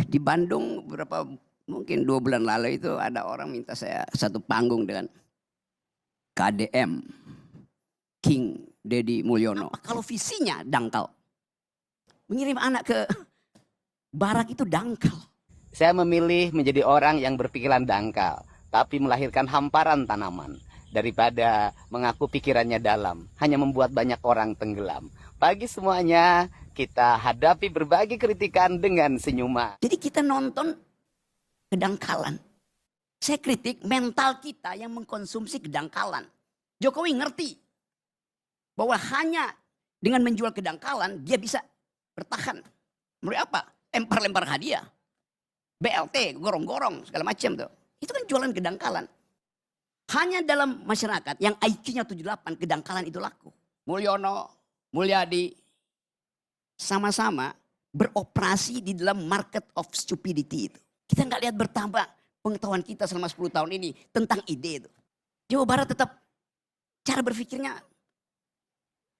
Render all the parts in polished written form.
Di Bandung mungkin 2 bulan lalu itu ada orang minta saya satu panggung dengan KDM, King Deddy Mulyono. Kalau visinya dangkal, mengirim anak ke barak itu dangkal. Saya memilih menjadi orang yang berpikiran dangkal, tapi melahirkan hamparan tanaman. Daripada mengaku pikirannya dalam, hanya membuat banyak orang tenggelam. Pagi semuanya, kita hadapi berbagai kritikan dengan senyuman. Jadi kita nonton kedangkalan. Saya kritik mental kita yang mengkonsumsi kedangkalan. Jokowi ngerti bahwa hanya dengan menjual kedangkalan dia bisa bertahan. Menurut apa? Lempar-lempar hadiah. BLT, gorong-gorong, segala macam tuh. Itu kan jualan kedangkalan. Hanya dalam masyarakat yang IQ-nya 78, kedangkalan itu laku. Mulyono, Mulyadi, sama-sama beroperasi di dalam market of stupidity itu. Kita nggak lihat bertambah pengetahuan kita selama 10 tahun ini tentang ide itu. Jawa Barat tetap cara berpikirnya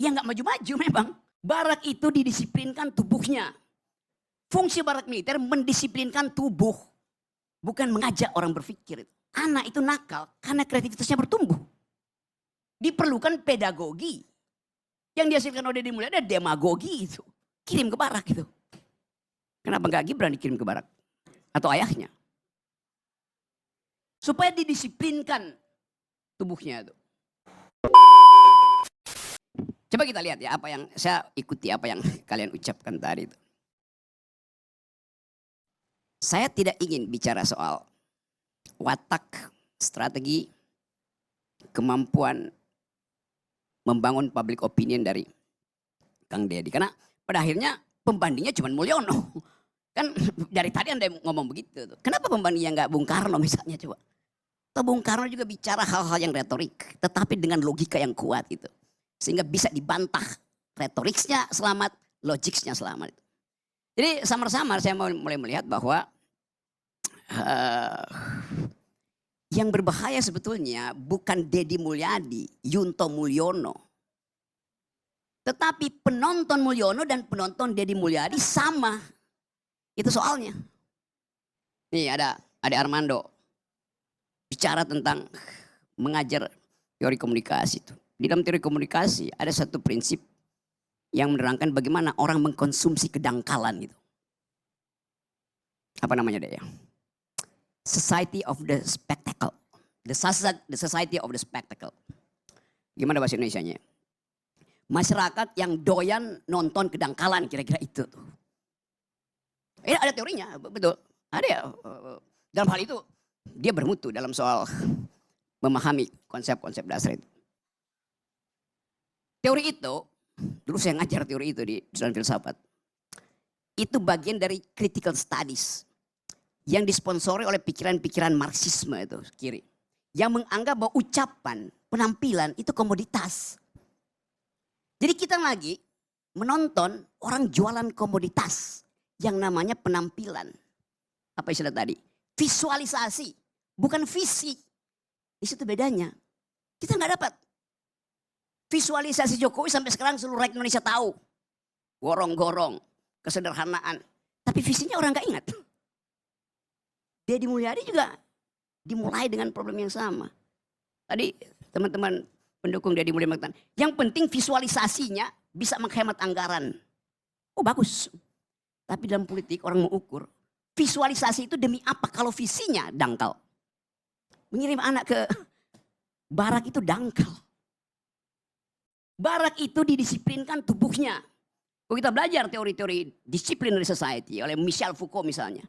ya nggak maju-maju memang. Barak itu didisiplinkan tubuhnya. Fungsi barak militer mendisiplinkan tubuh. Bukan mengajak orang berpikir. Anak itu nakal karena kreativitasnya bertumbuh. Diperlukan pedagogi. Yang dihasilkan oleh Deddy Mulyadi ada demagogi itu. Kirim ke barak itu. Kenapa nggak Gibran dikirim ke barak? Atau ayahnya? Supaya didisiplinkan tubuhnya itu. Coba kita lihat ya apa yang saya ikuti apa yang kalian ucapkan tadi itu. Saya tidak ingin bicara soal watak, strategi, kemampuan membangun public opinion dari Kang Deddy. Karena pada akhirnya pembandingnya cuma Mulyono. Kan dari tadi Anda ngomong begitu. Kenapa pembandingnya nggak Bung Karno misalnya coba? Atau Bung Karno juga bicara hal-hal yang retorik. Tetapi dengan logika yang kuat gitu. Sehingga bisa dibantah. Retoriknya selamat, logiknya selamat. Jadi samar-samar saya mulai melihat bahwa yang berbahaya sebetulnya bukan Deddy Mulyadi, Yunto Mulyono. Tetapi penonton Mulyono dan penonton Deddy Mulyadi sama. Itu soalnya. Nih ada Armando. Bicara tentang mengajar teori komunikasi itu. Di dalam teori komunikasi ada satu prinsip yang menerangkan bagaimana orang mengkonsumsi kedangkalan gitu. Apa namanya deh ya? Society of the spectacle. The society of the spectacle. Gimana bahasa Indonesianya? Masyarakat yang doyan nonton kedangkalan kira-kira itu tuh. Ada teorinya, betul. Ada ya. Dalam hal itu dia bermutu dalam soal memahami konsep-konsep dasar itu. Teori itu, dulu saya ngajar teori itu di jurusan filsafat. Itu bagian dari critical studies. Yang disponsori oleh pikiran-pikiran Marxisme itu kiri. Yang menganggap bahwa ucapan, penampilan itu komoditas. Jadi kita lagi menonton orang jualan komoditas. Yang namanya penampilan. Apa istilah tadi? Visualisasi. Bukan visi. Di situ bedanya. Kita nggak dapat. Visualisasi Jokowi sampai sekarang seluruh rakyat Indonesia tahu. Gorong-gorong. Kesederhanaan. Tapi visinya orang nggak ingat. Deddy Mulyadi juga dimulai dengan problem yang sama. Tadi teman-teman pendukung Deddy Mulyadi mengatakan, yang penting visualisasinya bisa menghemat anggaran. Oh bagus. Tapi dalam politik orang mengukur, visualisasi itu demi apa kalau visinya dangkal. Mengirim anak ke barak itu dangkal. Barak itu didisiplinkan tubuhnya. Kalau kita belajar teori-teori disciplinary society oleh Michel Foucault misalnya.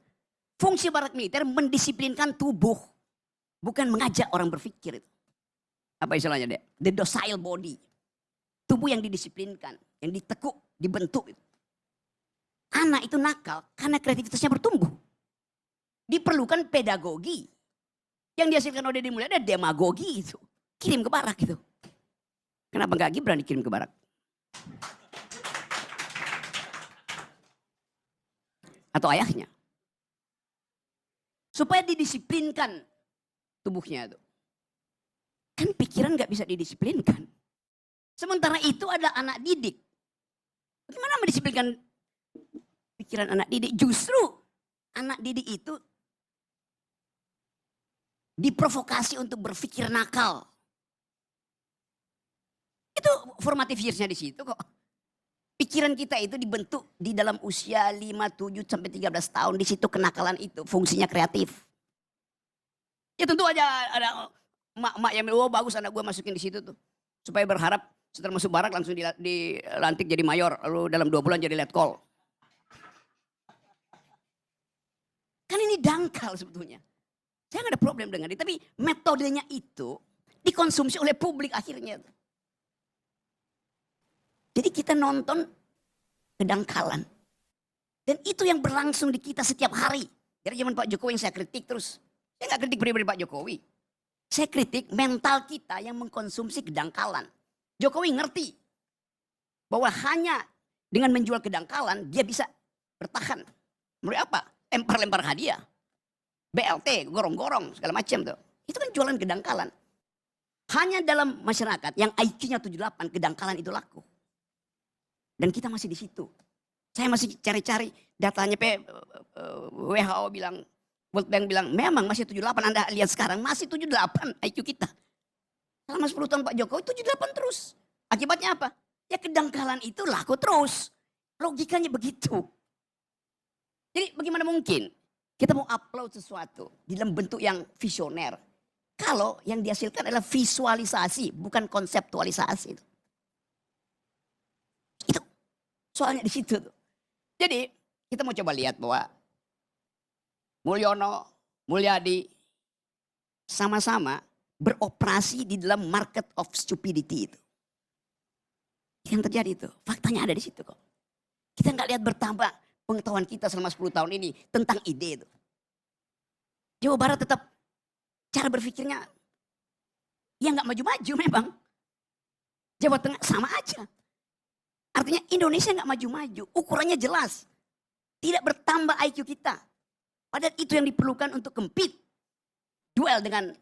Fungsi barak militer mendisiplinkan tubuh. Bukan mengajak orang berpikir. Apa istilahnya deh? The docile body. Tubuh yang didisiplinkan. Yang ditekuk, dibentuk. Anak itu nakal karena kreativitasnya bertumbuh. Diperlukan pedagogi. Yang dihasilkan oleh Deddy Mulyadi ada demagogi itu. Kirim ke barak itu. Kenapa nggak Gibran dikirim ke barak? Atau ayahnya. Supaya didisiplinkan tubuhnya itu. Kan pikiran gak bisa didisiplinkan. Sementara itu ada anak didik. Bagaimana mendisiplinkan pikiran anak didik? Justru anak didik itu diprovokasi untuk berpikir nakal. Itu formative years-nya di situ kok. Pikiran kita itu dibentuk di dalam usia 5, 7 sampai 13 tahun. Di situ kenakalan itu fungsinya kreatif. Ya tentu aja ada mak-mak yang oh bagus anak gue masukin di situ tuh. Supaya berharap setelah masuk barak langsung dilantik jadi mayor. Lalu dalam 2 bulan jadi letkol. Kan ini dangkal sebetulnya. Saya nggak ada problem dengan itu. Tapi metodenya itu dikonsumsi oleh publik akhirnya. Jadi kita nonton kedangkalan. Dan itu yang berlangsung di kita setiap hari. Dari zaman Pak Jokowi yang saya kritik terus. Saya nggak kritik pribadi Pak Jokowi. Saya kritik mental kita yang mengkonsumsi kedangkalan. Jokowi ngerti bahwa hanya dengan menjual kedangkalan dia bisa bertahan. Melalui apa? Lempar-lempar hadiah. BLT, gorong-gorong, segala macam tuh. Itu kan jualan kedangkalan. Hanya dalam masyarakat yang IQ-nya 78, kedangkalan itu laku. Dan kita masih di situ. Saya masih cari-cari datanya WHO bilang, World Bank bilang, memang masih 78. Anda lihat sekarang masih 78 IQ kita. Selama 10 tahun Pak Jokowi 78 terus. Akibatnya apa? Ya kedangkalan itu laku terus. Logikanya begitu. Jadi bagaimana mungkin kita mau upload sesuatu dalam bentuk yang visioner. Kalau yang dihasilkan adalah visualisasi, bukan konseptualisasi. Itu soalnya di situ tuh. Jadi kita mau coba lihat bahwa Mulyono, Mulyadi sama-sama beroperasi di dalam market of stupidity itu. Yang terjadi itu, faktanya ada di situ kok. Kita nggak lihat bertambah pengetahuan kita selama 10 tahun ini tentang ide itu. Jawa Barat tetap cara berpikirnya ya nggak maju-maju memang. Jawa Tengah sama aja. Artinya Indonesia nggak maju-maju, ukurannya jelas. Tidak bertambah IQ kita. Padahal itu yang diperlukan untuk compete. Duel dengan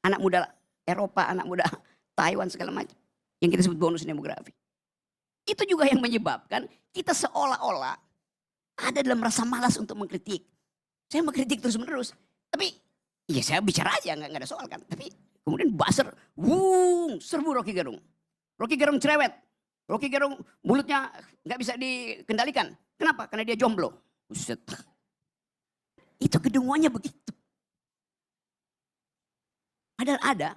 anak muda Eropa, anak muda Taiwan segala macam. Yang kita sebut bonus demografi. Itu juga yang menyebabkan kita seolah-olah ada dalam rasa malas untuk mengkritik. Saya mengkritik terus menerus. Tapi ya saya bicara aja nggak ada soal kan. Tapi kemudian buzzer, serbu Rocky Gerung. Rocky Gerung cerewet. Rocky Gerung mulutnya nggak bisa dikendalikan. Kenapa? Karena dia jomblo. Buset. Itu kedunguannya begitu. Padahal ada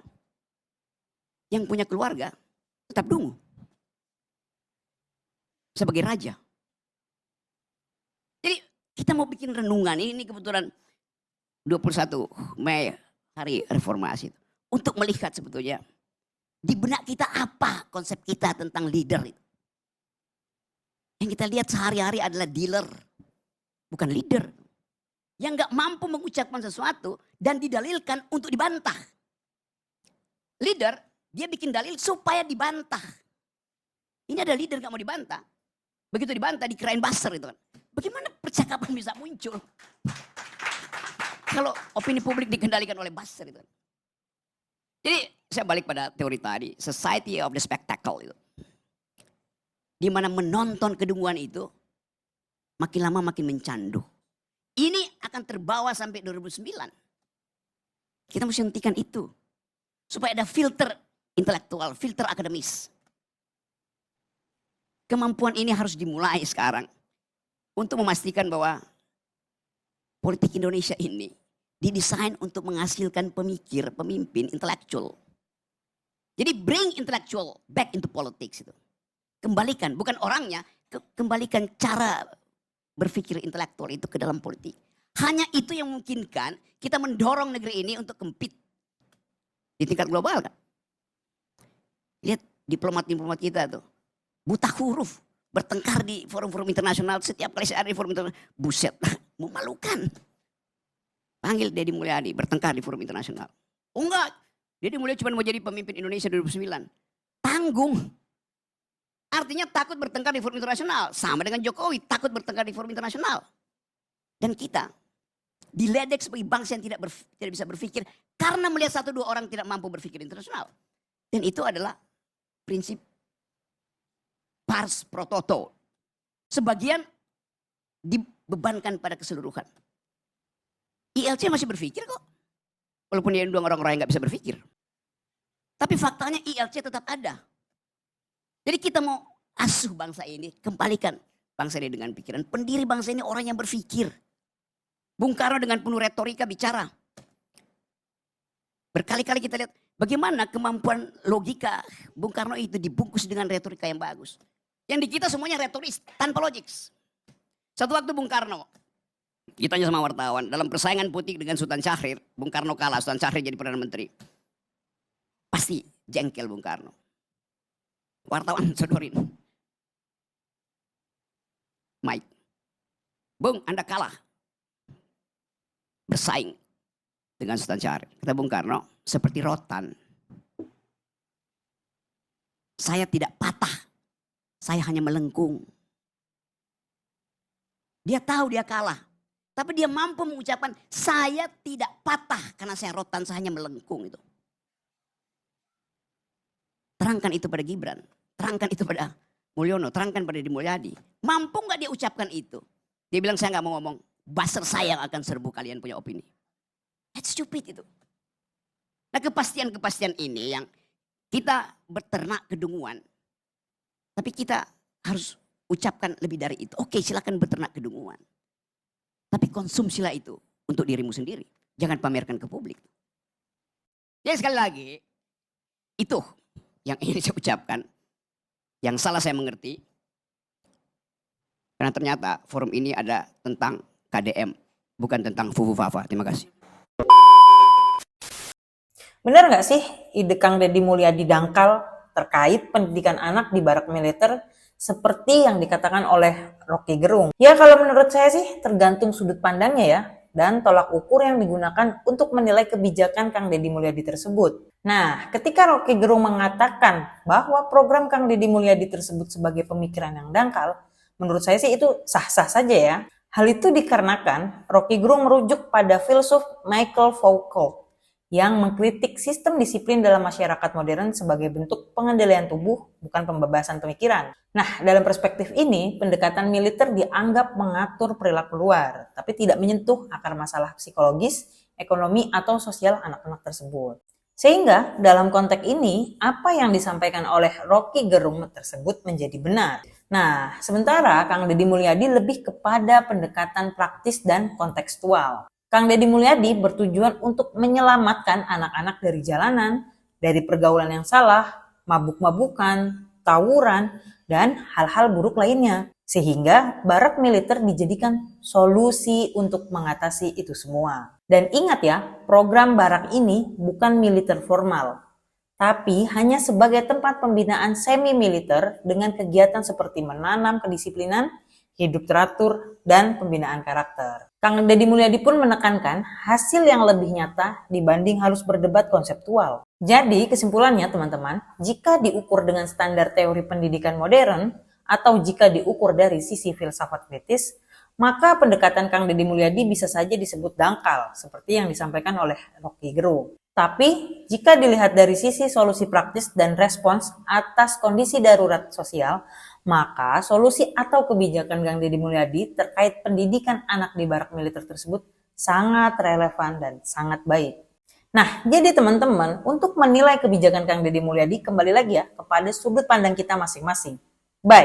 yang punya keluarga tetap dungu. Sebagai raja. Jadi kita mau bikin renungan, ini kebetulan 21 Mei hari reformasi. Untuk melihat sebetulnya di benak kita apa konsep kita tentang leader itu. Yang kita lihat sehari-hari adalah dealer, bukan leader. Yang gak mampu mengucapkan sesuatu dan didalilkan untuk dibantah. Leader, dia bikin dalil supaya dibantah. Ini ada leader gak mau dibantah. Begitu dibantah dikirain buzzer itu kan. Bagaimana percakapan bisa muncul? Kalau opini publik dikendalikan oleh buzzer itu kan. Jadi saya balik pada teori tadi. Society of the spectacle itu. Di mana menonton kedunguan itu makin lama makin mencandu. Ini akan terbawa sampai 2009. Kita mesti hentikan itu. Supaya ada filter intelektual, filter akademis. Kemampuan ini harus dimulai sekarang. Untuk memastikan bahwa politik Indonesia ini didesain untuk menghasilkan pemikir, pemimpin intelektual. Jadi bring intellectual back into politics itu. Kembalikan, bukan orangnya, kembalikan cara berpikir intelektual itu ke dalam politik. Hanya itu yang memungkinkan kita mendorong negeri ini untuk compete di tingkat global kan. Lihat diplomat-diplomat kita tuh. Buta huruf. Bertengkar di forum-forum internasional. Setiap kali saya ada di forum internasional. Buset. Memalukan. Panggil Deddy Mulyadi. Bertengkar di forum internasional. Oh enggak. Deddy Mulyadi cuma mau jadi pemimpin Indonesia 2009. Tanggung. Artinya takut bertengkar di forum internasional. Sama dengan Jokowi. Takut bertengkar di forum internasional. Dan kita. Diledek sebagai bangsa yang tidak bisa berpikir. Karena melihat 1-2 orang tidak mampu berpikir internasional. Dan itu adalah prinsip pars pro toto. Sebagian bebankan pada keseluruhan. ILC masih berpikir kok. Walaupun dia undang orang-orang yang gak bisa berpikir. Tapi faktanya ILC tetap ada. Jadi kita mau asuh bangsa ini, kembalikan bangsa ini dengan pikiran. Pendiri bangsa ini orang yang berpikir. Bung Karno dengan penuh retorika bicara. Berkali-kali kita lihat bagaimana kemampuan logika Bung Karno itu dibungkus dengan retorika yang bagus. Yang di kita semuanya retoris, tanpa logik. Satu waktu Bung Karno, kita tanya sama wartawan, dalam persaingan politik dengan Sultan Syahrir, Bung Karno kalah, Sultan Syahrir jadi Perdana Menteri. Pasti jengkel Bung Karno. Wartawan sodorin. Mike, Bung Anda kalah. Bersaing dengan Sultan Syahrir. Kata Bung Karno, seperti rotan. Saya tidak patah. Saya hanya melengkung. Dia tahu dia kalah. Tapi dia mampu mengucapkan, saya tidak patah karena saya rotan, saya hanya melengkung itu. Terangkan itu pada Gibran. Terangkan itu pada Mulyono. Terangkan pada Deddy Mulyadi. Mampu gak dia ucapkan itu? Dia bilang, saya gak mau ngomong. Buzzer saya yang akan serbu kalian punya opini. That's stupid itu. Nah kepastian-kepastian ini yang kita berternak kedunguan. Tapi kita harus ucapkan lebih dari itu. Oke, silakan berternak kedunguan. Tapi konsumsilah itu untuk dirimu sendiri. Jangan pamerkan ke publik. Jadi sekali lagi, itu yang ingin saya ucapkan. Yang salah saya mengerti. Karena ternyata forum ini ada tentang KDM. Bukan tentang Fufu Fafa. Terima kasih. Benar nggak sih ide Kang Deddy Mulyadi dangkal terkait pendidikan anak di barak militer seperti yang dikatakan oleh Rocky Gerung? Ya kalau menurut saya sih tergantung sudut pandangnya ya dan tolak ukur yang digunakan untuk menilai kebijakan Kang Deddy Mulyadi tersebut. Nah, ketika Rocky Gerung mengatakan bahwa program Kang Deddy Mulyadi tersebut sebagai pemikiran yang dangkal, menurut saya sih itu sah-sah saja ya. Hal itu dikarenakan Rocky Gerung merujuk pada filsuf Michael Foucault yang mengkritik sistem disiplin dalam masyarakat modern sebagai bentuk pengendalian tubuh, bukan pembebasan pemikiran. Nah, dalam perspektif ini, pendekatan militer dianggap mengatur perilaku luar, tapi tidak menyentuh akar masalah psikologis, ekonomi, atau sosial anak-anak tersebut. Sehingga, dalam konteks ini, apa yang disampaikan oleh Rocky Gerung tersebut menjadi benar. Nah, sementara Kang Deddy Mulyadi lebih kepada pendekatan praktis dan kontekstual. Kang Deddy Mulyadi bertujuan untuk menyelamatkan anak-anak dari jalanan, dari pergaulan yang salah, mabuk-mabukan, tawuran, dan hal-hal buruk lainnya. Sehingga barak militer dijadikan solusi untuk mengatasi itu semua. Dan ingat ya, program barak ini bukan militer formal, tapi hanya sebagai tempat pembinaan semi-militer dengan kegiatan seperti menanam kedisiplinan, hidup teratur, dan pembinaan karakter. Kang Deddy Mulyadi pun menekankan hasil yang lebih nyata dibanding harus berdebat konseptual. Jadi kesimpulannya teman-teman, jika diukur dengan standar teori pendidikan modern atau jika diukur dari sisi filsafat kritis, maka pendekatan Kang Deddy Mulyadi bisa saja disebut dangkal seperti yang disampaikan oleh Rocky Gerung. Tapi jika dilihat dari sisi solusi praktis dan respons atas kondisi darurat sosial, maka solusi atau kebijakan Kang Deddy Mulyadi terkait pendidikan anak di barak militer tersebut sangat relevan dan sangat baik. Nah, jadi teman-teman, untuk menilai kebijakan Kang Deddy Mulyadi kembali lagi ya kepada sudut pandang kita masing-masing.